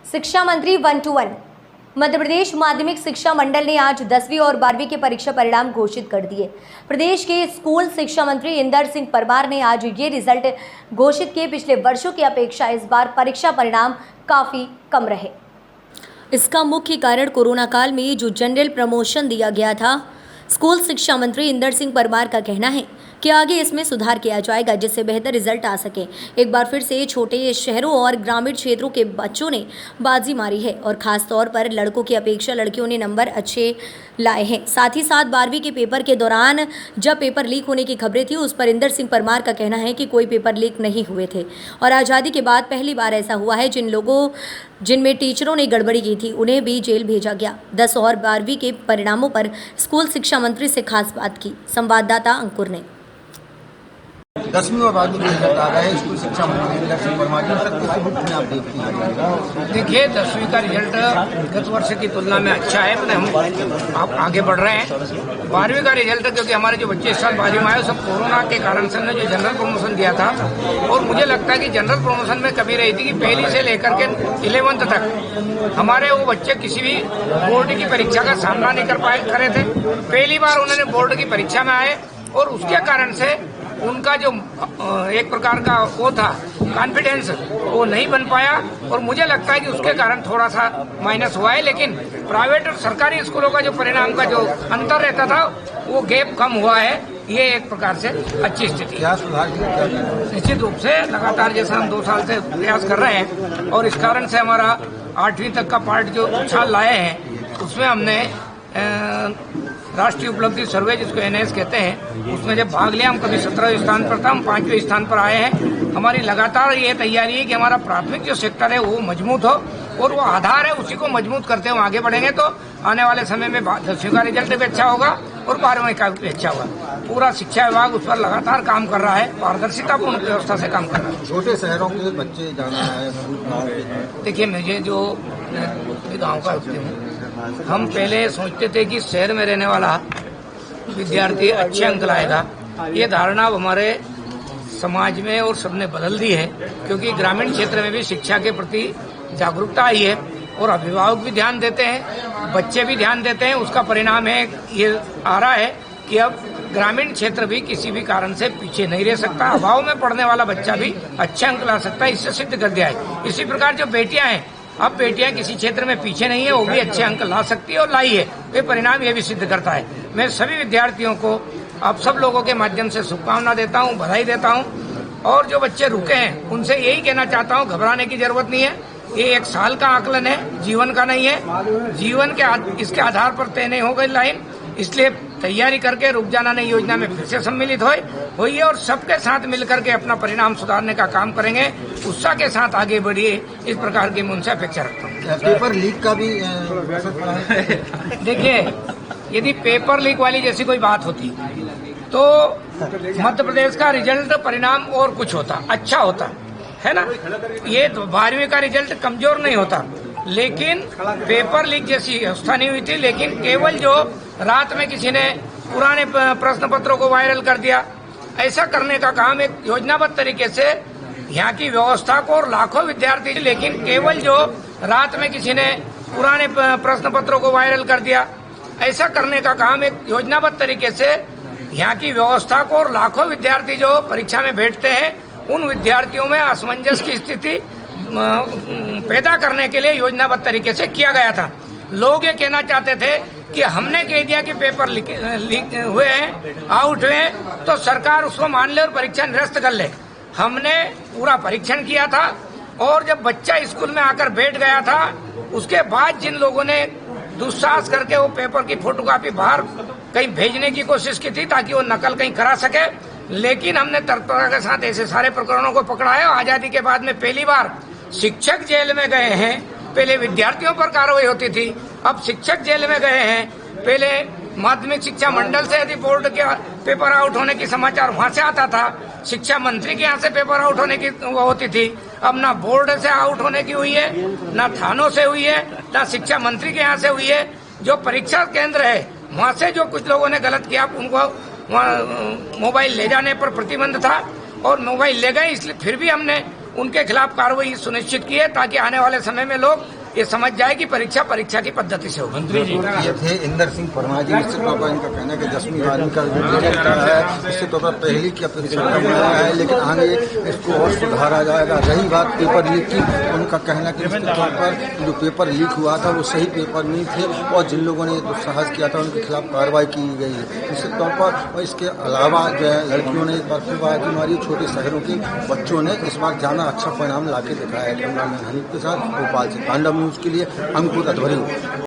शिक्षा मंत्री 1 to 1। मध्य प्रदेश माध्यमिक शिक्षा मंडल ने आज 10वीं और 12वीं के परीक्षा परिणाम घोषित कर दिए। प्रदेश के स्कूल शिक्षा मंत्री इंदर सिंह परमार ने आज ये रिजल्ट घोषित किए। पिछले वर्षों की अपेक्षा इस बार परीक्षा परिणाम काफ़ी कम रहे। इसका मुख्य कारण कोरोना काल में जो जनरल प्रमोशन दिया गया था। स्कूल शिक्षा मंत्री इंदर सिंह परमार का कहना है कि आगे इसमें सुधार किया जाएगा जिससे बेहतर रिजल्ट आ सके। एक बार फिर से छोटे शहरों और ग्रामीण क्षेत्रों के बच्चों ने बाजी मारी है और ख़ास तौर पर लड़कों की अपेक्षा लड़कियों ने नंबर अच्छे लाए हैं। साथ ही साथ 12वीं के पेपर के दौरान जब पेपर लीक होने की खबरें थी उस पर इंदर सिंह परमार का कहना है कि कोई पेपर लीक नहीं हुए थे और आज़ादी के बाद पहली बार ऐसा हुआ है जिनमें टीचरों ने गड़बड़ी की थी उन्हें भी जेल भेजा गया। 10 और 12वीं के परिणामों पर स्कूल शिक्षा मंत्री से खास बात की संवाददाता अंकुर ने। 10वीं और 12वीं के रिजल्ट आ गए हैं। स्कूल शिक्षा मंत्री इंदर सिंह परमार जी सर आप देखती हैं। देखिए 10वीं का रिजल्ट गत वर्ष की तुलना में अच्छा है, मैंने हम आगे बढ़ रहे हैं। 12वीं का रिजल्ट क्योंकि हमारे जो बच्चे इस साल 12वीं में आए सब कोरोना के कारण से जो जनरल प्रमोशन दिया था और मुझे लगता है कि जनरल प्रमोशन में कमी रही थी कि पहली से लेकर के 11वीं तक हमारे वो बच्चे किसी भी बोर्ड की परीक्षा का सामना नहीं करे थे। पहली बार उन्होंने बोर्ड की परीक्षा में आए और उसके कारण से उनका जो एक प्रकार का वो था कॉन्फिडेंस वो नहीं बन पाया और मुझे लगता है कि उसके कारण थोड़ा सा माइनस हुआ है। लेकिन प्राइवेट और सरकारी स्कूलों का जो परिणाम का जो अंतर रहता था वो गैप कम हुआ है। ये एक प्रकार से अच्छी स्थिति है। निश्चित रूप से लगातार जैसा हम 2 साल से प्रयास कर रहे हैं और इस कारण से हमारा 8वीं तक का पार्ट जो साल लाए हैं उसमें हमने राष्ट्रीय उपलब्धि सर्वे जिसको NIS कहते हैं उसमें जब भाग लिया हम कभी 17वें स्थान पर था, हम 5वें स्थान पर आए हैं। हमारी लगातार ये तैयारी है कि हमारा प्राथमिक जो सेक्टर है वो मजबूत हो और वो आधार है उसी को मजबूत करते हुए आगे बढ़ेंगे तो आने वाले समय में 10वीं का रिजल्ट भी अच्छा होगा और 12वीं का भी अच्छा होगा। पूरा शिक्षा विभाग उस पर लगातार काम कर रहा है, पारदर्शितापूर्ण व्यवस्था से काम कर रहा है। छोटे शहरों के बच्चे जाना है। देखिए मुझे जो गाँव का व्यक्ति हूँ, हम पहले सोचते थे कि शहर में रहने वाला विद्यार्थी अच्छे अंक लाएगा। ये धारणा अब हमारे समाज में और सबने बदल दी है क्योंकि ग्रामीण क्षेत्र में भी शिक्षा के प्रति जागरूकता आई है और अभिभावक भी ध्यान देते हैं, बच्चे भी ध्यान देते हैं। उसका परिणाम है ये आ रहा है कि अब ग्रामीण क्षेत्र भी किसी भी कारण से पीछे नहीं रह सकता। अभाव में पढ़ने वाला बच्चा भी अच्छे अंक ला सकता है, इससे सिद्ध कर दिया है। इसी प्रकार जो बेटियां हैं, अब बेटियां किसी क्षेत्र में पीछे नहीं है, वो भी अच्छे अंक ला सकती है और लाई है। ये परिणाम ये भी सिद्ध करता है। मैं सभी विद्यार्थियों को आप सब लोगों के माध्यम से शुभकामना देता हूँ, बधाई देता हूँ और जो बच्चे रुके हैं उनसे यही कहना चाहता हूँ घबराने की जरूरत नहीं है। ये 1 साल का आकलन है, जीवन का नहीं है। जीवन के इसके आधार पर तय नहीं हो गई लाइन, इसलिए तैयारी करके रुक जाना नहीं योजना में फिर से सम्मिलित होइए और सबके साथ मिलकर के अपना परिणाम सुधारने का काम करेंगे। उत्साह के साथ आगे बढ़िए, इस प्रकार की मैं उनसे अपेक्षा रखता हूँ। पेपर लीक का भी देखिए यदि पेपर लीक वाली जैसी कोई बात होती तो मध्य प्रदेश का रिजल्ट परिणाम और कुछ होता, अच्छा होता है ना। ये 12वीं का रिजल्ट कमजोर नहीं होता, लेकिन पेपर लीक जैसी व्यवस्था नहीं हुई थी। लेकिन केवल जो रात में किसी ने पुराने प्रश्न पत्रों को वायरल कर दिया, ऐसा करने का काम एक योजनाबद्ध तरीके से यहाँ की व्यवस्था को और लाखों विद्यार्थी, लेकिन केवल जो रात में किसी ने पुराने प्रश्न पत्रों को वायरल कर दिया, ऐसा करने का काम एक योजनाबद्ध तरीके से यहाँ की व्यवस्था को और लाखों विद्यार्थी जो परीक्षा में बैठते हैं उन विद्यार्थियों में असमंजस की स्थिति पैदा करने के लिए योजनाबद्ध तरीके से किया गया था। लोग ये कहना चाहते थे कि हमने कह दिया कि पेपर लीक हुए हैं, आउट हुए हैं, तो सरकार उसको मान ले और परीक्षा निरस्त कर ले। हमने पूरा परीक्षण किया था और जब बच्चा स्कूल में आकर बैठ गया था उसके बाद जिन लोगों ने दुस्साहस करके वो पेपर की फोटोकॉपी बाहर कहीं भेजने की कोशिश की थी ताकि वो नकल कहीं करा सके, लेकिन हमने तत्परता के साथ ऐसे सारे प्रकरणों को पकड़ा है। आजादी के बाद में पहली बार शिक्षक जेल में गए हैं। पहले विद्यार्थियों पर कार्रवाई होती थी, अब शिक्षक जेल में गए हैं। पहले माध्यमिक शिक्षा मंडल से यदि बोर्ड के पेपर आउट होने की समाचार वहां से आता था, शिक्षा मंत्री के यहाँ से पेपर आउट होने की वो होती थी। अब ना बोर्ड से आउट होने की हुई है, ना थानों से हुई है, ना शिक्षा मंत्री के यहाँ से हुई है। जो परीक्षा केंद्र है वहां से जो कुछ लोगों ने गलत किया उनको वहाँ मोबाइल ले जाने पर प्रतिबंध था और मोबाइल ले गए, इसलिए फिर भी हमने उनके खिलाफ कार्रवाई सुनिश्चित की है ताकि आने वाले समय में लोग ये समझ जाए कि परीक्षा परीक्षा की पद्धति से होगी। मंत्री जी ये थे इंदर सिंह परमार जी। निश्चित तौर पर इनका कहना है कि 10वीं 12वीं का रिजल्ट आया है, निश्चित तौर पर पहली की अपेक्षा कम आया है, लेकिन आगे इसको और सुधारा जाएगा। रही बात पेपर लीक की, उनका कहना कि निश्चित तौर पर जो पेपर लीक हुआ था वो सही पेपर नहीं थे और जिन लोगों ने दुस्साहस किया था उनके खिलाफ कार्रवाई की गई है। निश्चित तौर पर और इसके अलावा जो है लड़कियों ने एक बार फिर बाजी मारी, छोटे शहरों के बच्चों ने इस बार ज्यादा अच्छा परिणाम लाके दिखाया है। कैमरामैन हनीफ के साथ भोपाल से पांडव न्यूज के लिए अंकुर अधवरी।